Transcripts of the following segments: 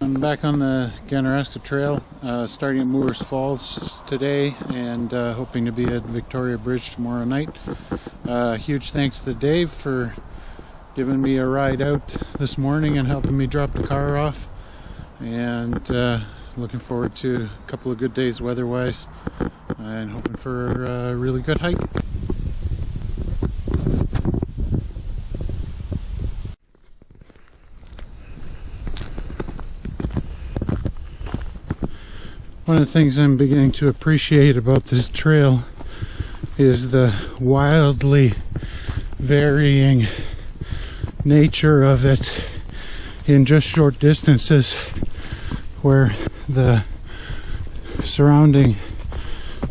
I'm back on the Ganaraska Trail, starting at Moores Falls today, and hoping to be at Victoria Bridge tomorrow night. Huge thanks to Dave for giving me a ride out this morning and helping me drop the car off. And looking forward to a couple of good days weather-wise, and hoping for a really good hike. One of the things I'm beginning to appreciate about this trail is the wildly varying nature of it in just short distances, where the surrounding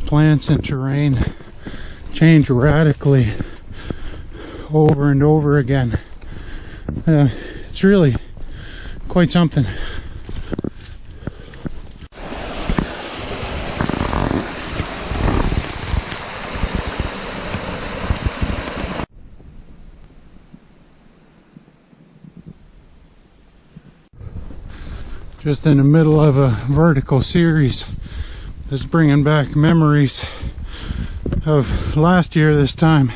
plants and terrain change radically over and over again. It's really quite something. Just in the middle of a vertical series that's bringing back memories of last year this time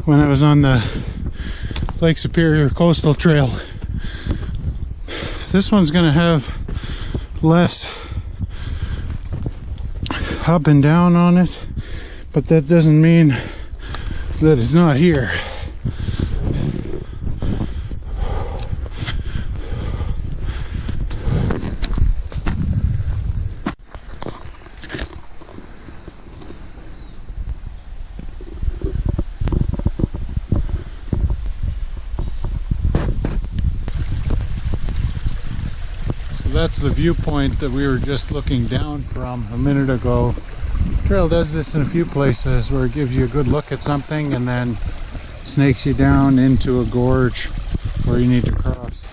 when I was on the Lake Superior Coastal Trail. This one's going to have less up and down on it, but that doesn't mean that it's not here. That's the viewpoint that we were just looking down from a minute ago. The trail does this in a few places where it gives you a good look at something and then snakes you down into a gorge where you need to cross.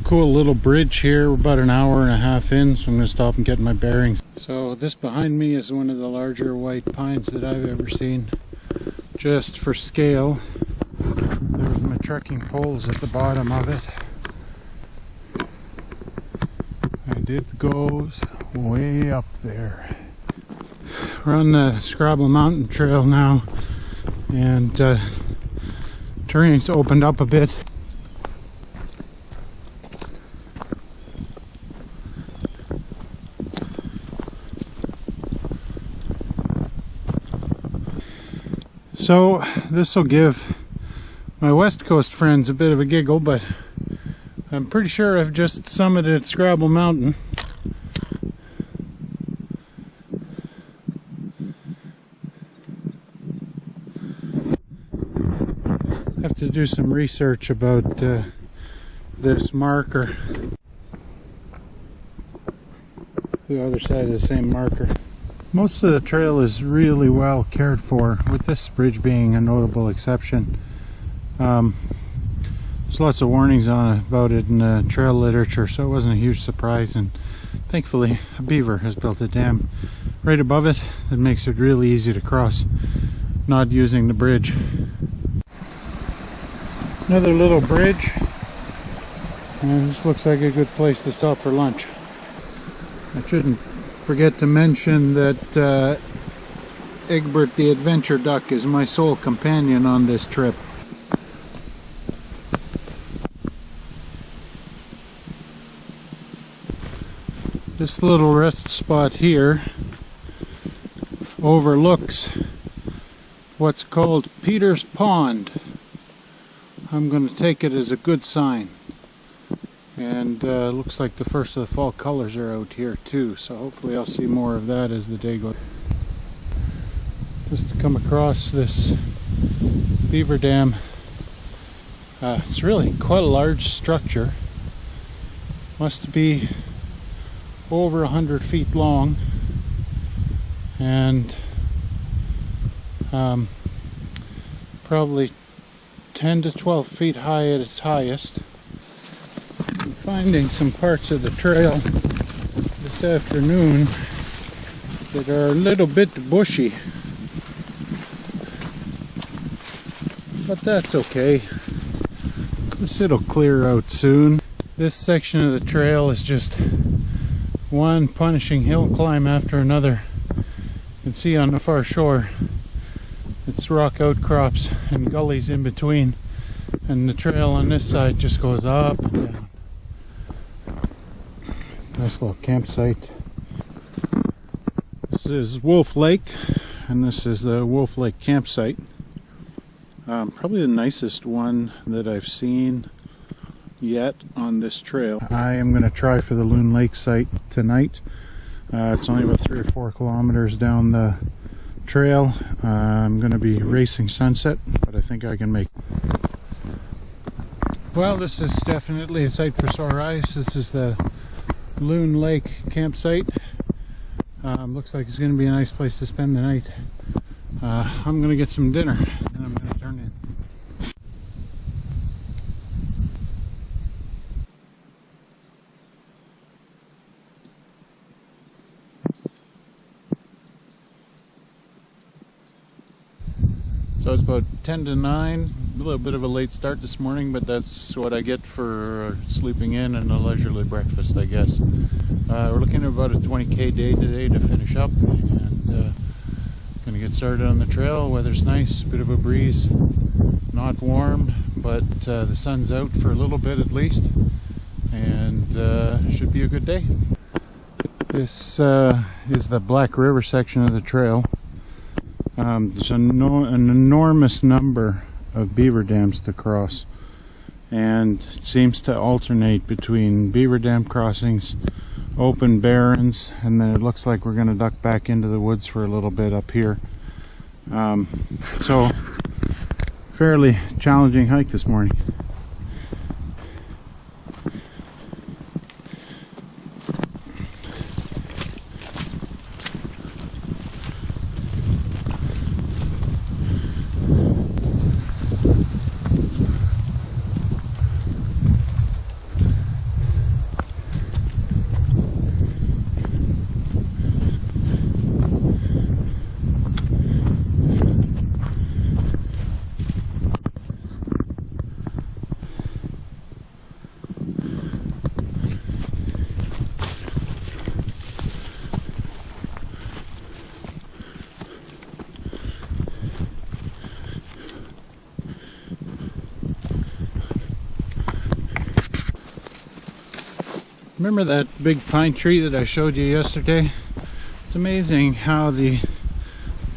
Cool little bridge here. We're about an hour and a half in, so I'm going to stop and get my bearings. So this behind me is one of the larger white pines that I've ever seen. Just for scale, there's my trekking poles at the bottom of it. And it goes way up there. We're on the Scrabble Mountain Trail now, and terrain's opened up a bit. So this will give my West Coast friends a bit of a giggle, but I'm pretty sure I've just summited Scrabble Mountain. I have to do some research about this marker. The other side of the same marker. Most of the trail is really well cared for, with this bridge being a notable exception. There's lots of warnings about it in the trail literature, so it wasn't a huge surprise, and thankfully a beaver has built a dam right above it that makes it really easy to cross, not using the bridge. Another little bridge, and this looks like a good place to stop for lunch. I shouldn't forget to mention that Egbert the adventure duck is my sole companion on this trip. This little rest spot here overlooks what's called Peter's Pond. I'm going to take it as a good sign. And looks like the first of the fall colors are out here too, so hopefully I'll see more of that as the day goes. Just to come across this beaver dam. It's really quite a large structure. Must be over 100 feet long, and probably 10 to 12 feet high at its highest. I'm finding some parts of the trail this afternoon that are a little bit bushy. but that's okay. It'll clear out soon. This section of the trail is just one punishing hill climb after another. You can see on the far shore it's rock outcrops and gullies in between, and the trail on this side just goes up and down. Nice little campsite. This is Wolf Lake, and this is the Wolf Lake campsite. Probably the nicest one that I've seen yet on this trail. I am going to try for the Loon Lake site tonight. It's only about 3 or 4 kilometers down the trail. I'm going to be racing sunset, but I think I can make it. Well, this is definitely a site for sore eyes. This is the Loon Lake campsite. Looks like it's going to be a nice place to spend the night. I'm going to get some dinner and I'm going to turn in. So it's about 10 to 9, a little bit of a late start this morning, but that's what I get for sleeping in and a leisurely breakfast, I guess. We're looking at about a 20k day today to finish up, and gonna get started on the trail. Weather's nice, bit of a breeze, not warm, but the sun's out for a little bit at least, and should be a good day. This is the Black River section of the trail. There's an enormous number of beaver dams to cross, and it seems to alternate between beaver dam crossings, open barrens, and then it looks like we're going to duck back into the woods for a little bit up here. So fairly challenging hike this morning. Remember that big pine tree that I showed you yesterday? It's amazing how the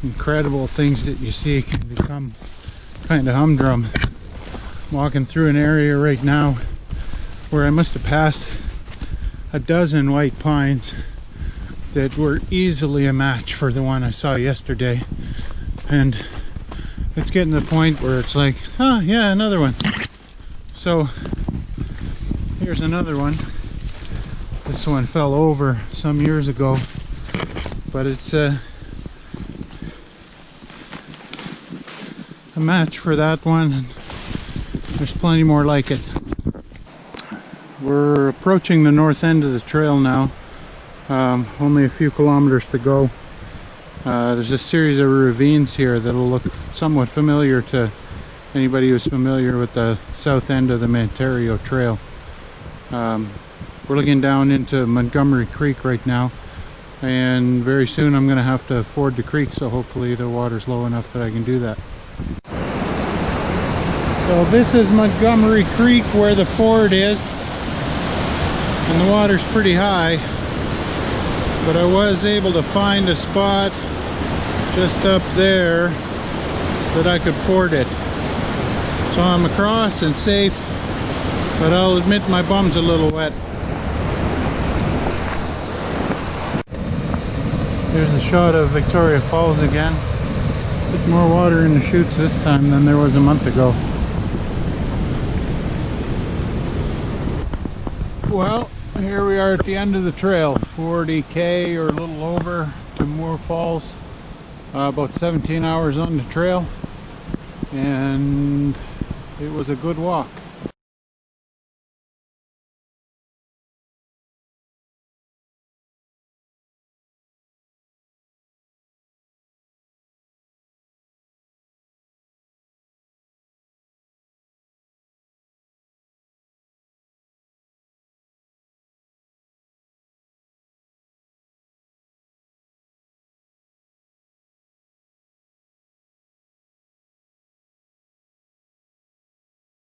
incredible things that you see can become kind of humdrum. I'm walking through an area right now where I must have passed a dozen white pines that were easily a match for the one I saw yesterday, and it's getting to the point where it's like, oh yeah, another one. So here's another one. This one fell over some years ago, but it's a match for that one, and there's plenty more like it. We're approaching the north end of the trail now. Only a few kilometers to go. There's a series of ravines here that'll look somewhat familiar to anybody who's familiar with the south end of the Ontario Trail. We're looking down into Montgomery Creek right now, and very soon I'm going to have to ford the creek, so hopefully the water's low enough that I can do that. So this is Montgomery Creek where the ford is, and the water's pretty high, but I was able to find a spot just up there that I could ford it. So I'm across and safe, but I'll admit my bum's a little wet. Here's a shot of Victoria Falls again. A bit more water in the chutes this time than there was a month ago. Well, here we are at the end of the trail, 40k or a little over to Moore Falls. About 17 hours on the trail, and it was a good walk.